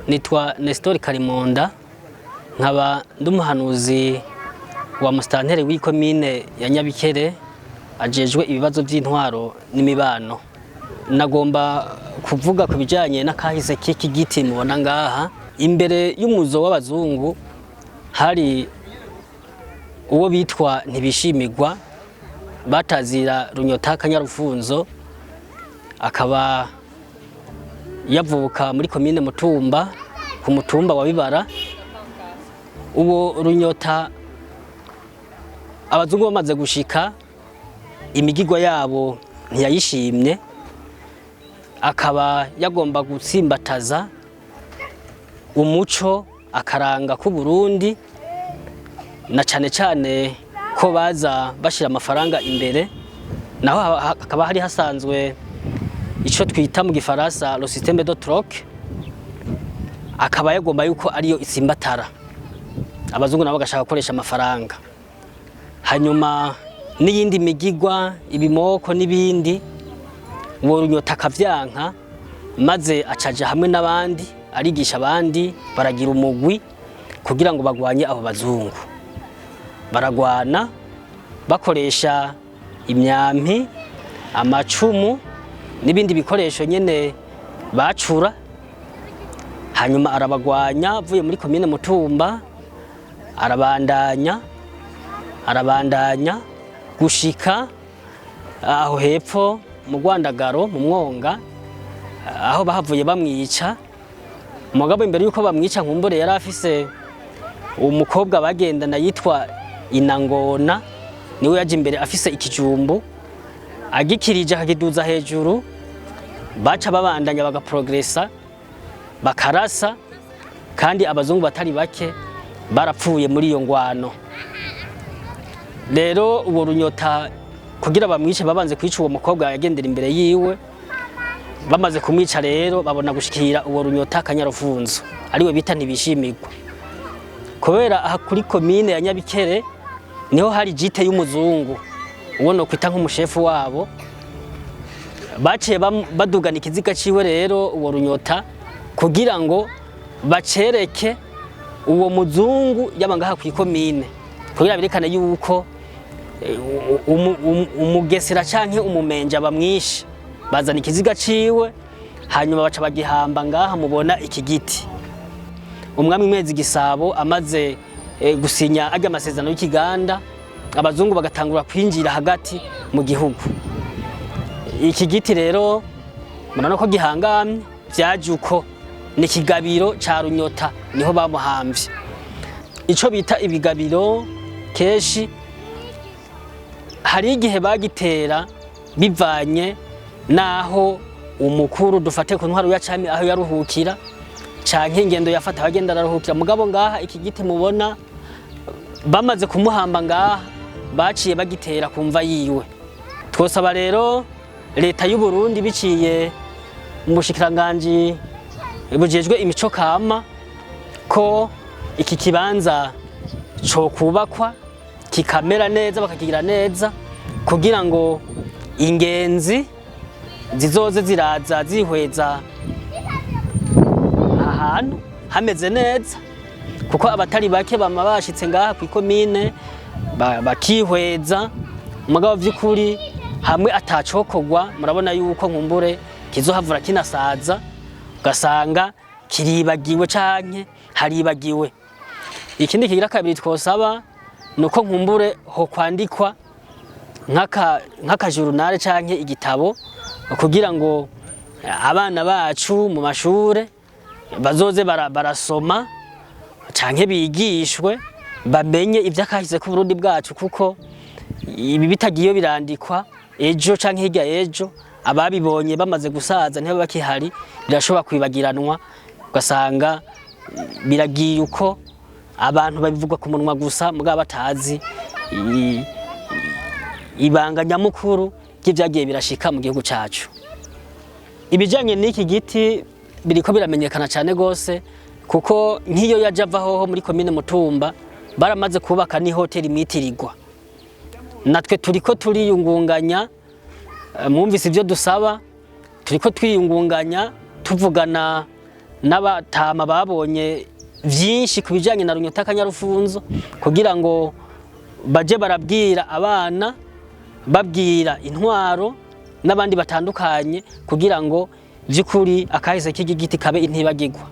Nitwa Nestor Karimonda nkaba ndumuhanuzi wa musitanteri w'ikomine ya Nyabikere ajejwe ibibazo by'intwaro n'imibano. Nagomba kuvuga ku bijanye n'akahise k'iki giti mubona ngaha. Imbere y'umuzo w'abazungu hari uwo bitwa Ntibishimirwa batazira Runyota Kanyarufunzo, akaba yavuka muri komine Mutumba ku mutumba wa Bibara. Uwo Runyota abazungu bamaze gushika imigirwa yabo ntiyayishimye, akaba yagomba gutsimbataza umuco akaranga ku Burundi, na cane cane ko baza bashira amafaranga imbere, naho hakaba hari hasanzwe ico twita mu gifaransa le système de troc. Akaba yagomba yuko ariyo itsimbatara, abazungu nabo bagashaka gukoresha amafaranga. Hanyuma n'iyindi migirwa, ibimoko n'ibindi, uwo Runyota akavyanka, maze acaja hamwe n'abandi arigisha abandi, baragira umugwi kugira ngo bagwanye abo bazungu. Baragwana bakoresha imyampi, amacumu n'ibindi bikoresho nyene bacura. Hanyuma arabagwanya avuye muri komine Mutumba, arabandanya gushika aho hepfo mu Rwandagaro mu Mwonga, aho bahavuye bamwica. Mugabo imbere yuko bamwica nkumbure yari afise umukobwa bagendana yitwa Inangona, niwe yaje imbere afise ikijumbu, agikirije akakiduza hejuru. Baca babandanya bagaprogressa bakarasa, kandi abazungu batari bake barapfuye muri iyo ngwano. Rero uwo Runyota kugira bamwice babanze kwica uwo mukobwa yagendera imbere yiwe. Bamaze kumwica rero babona gushikira uwo Runyota Kanyarufunzo ariwe bita Ntibishimirwa. Kubera aha kuri komine ya Nyabikere niho hari jite y'umuzungu, uwo no kwita nk'umushefu wabo. Baciye badugana ikiziga ciwe rero uwo Runyota kugira ngo bacereke uwo muzungu yabangaha ku ikomine, kugira berekane yuko umugesera canke umumenja bamwishe. Bazana ikiziga ciwe, hanyuma baca bagihamba ngaha mubona iki giti. Umwami Mwezi Gisabo amaze gusinya ajya amasezerano y'ikiganda, abazungu bagatangura kwinjira hagati mu gihugu. Iki giti rero murabona ko gihangamye, vyaje uko ni kigabiro ca Runyota, niho bamuhamvye. Ico bita ibigabiro keshi hari igihe bagitera bivanye naho umukuru, dufate ku ntwaro ya cami aho yaruhukira canke ingendo yafata bagenda araruhukira. Mugabo ngaha iki giti mubona bamaze kumuhamba ngaha baciye bagitera kumva yiwe. Twosaba rero leta y'u Burundi biciye mu bushikiranganje bujejwe imico kama ko iki kibanza co kubakwa kikamera neza, bakakigira neza, kugira ngo ingenzi zizoze ziraza zihweza ahantu hameze neza, kuko abatari bake bama bashitse ngaha ku ikomine bakihweza. Mugabo vy'ukuri hamwe atacokogwa, murabona yuko nkumbure kizohavura kinasaza, ugasanga kiribagiwe canke haribagiwe. Ikindi kigira kabiri twosaba nuko nkumbure ho kwandikwa nk'aka journal canke igitabo, kugira ngo abana bacu mu mashure bazoze barasoma canke bigishwe, bamenye ivy'akahise ku Burundi bwacu, kuko ibi bitagiye birandikwa ejo canke hirya ejo ababibonye bamaze gusaza niho bakihari, birashobora kwibagiranwa, ugasanga biragiye uko abantu babivuga ku munwa gusa, mugabo batazi ibanga nyamukuru ry'ivyagiye birashika mu gihugu cacu. Ibijanye n'iki giti biriko biramenyekana cane gose, kuko nk'iyo yaje avaho muri komine Mutumba baramaze kubaka ni hoteli mitirirwa. Natwe turiko turiyungunganya, mwumvise ivyo dusaba, turiko twiyungunganya tuvugana n'abatama babonye vyinshi kubijanye na Runyota Kanyarufunzo kugira ngo baje barabwira abana babwira intwaro n'abandi batandukanye kugira ngo vy'ukuri akahise k'igiti kabe intibagirwa.